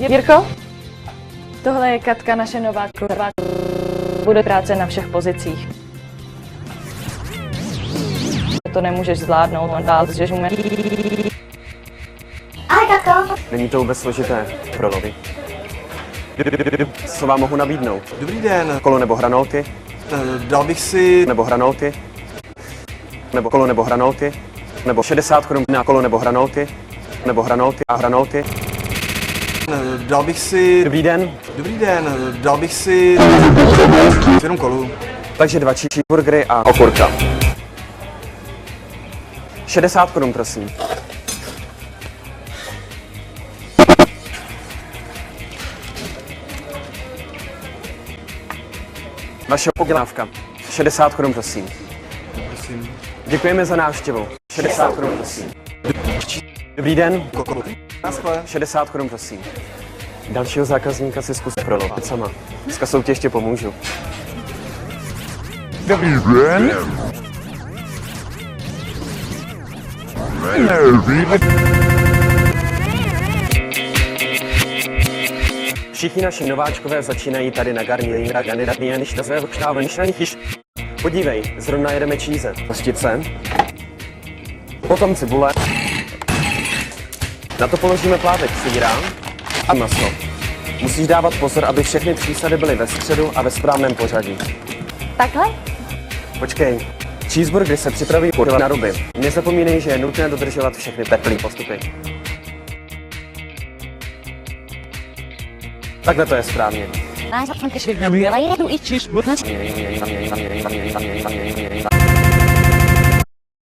Jirko? Tohle je Katka, naše nová kurva. Bude práce na všech pozicích. To nemůžeš zvládnout, on dál, že umí. Ahoj, Katko. Není to vůbec složité pro lobby. Co vám mohu nabídnout? Dobrý den. Kolo nebo hranolky? Dal bych si... Nebo hranolky? Nebo kolo nebo hranolky? Nebo 60 korun na kolo nebo hranolky? Nebo hranolky a hranolky? Dal bych si... Dobrý den. Dobrý den. Dal bych si... 7 kolů. Takže 2 cheeseburgery a okurka. 60 korun, prosím. Vaše objednávka. 60 korun, prosím. Prosím. Děkujeme za návštěvu. 60 korun, prosím. Dobrý den. Kolů. Naschle. 60 korun, prosím. Dalšího zákazníka si zkus prolopit sama. S kasou ti ještě pomůžu. Dobrý den. Všichni naši nováčkové začínají tady na Garniera kandidatní než na své vokštávaní šranichyš. Podívej, zrovna jedeme číze. Hostice. Potom cibule. Na to položíme plátek síra a maso. Musíš dávat pozor, aby všechny přísady byly ve středu a ve správném pořadí. Takhle? Počkej. Cheeseburgery se připraví podle na ruby. Nezapomínej, že je nutné dodržovat všechny teplé postupy. Takhle to je správně. Náš zákon, když vyhrnul, ale jedu i čiž.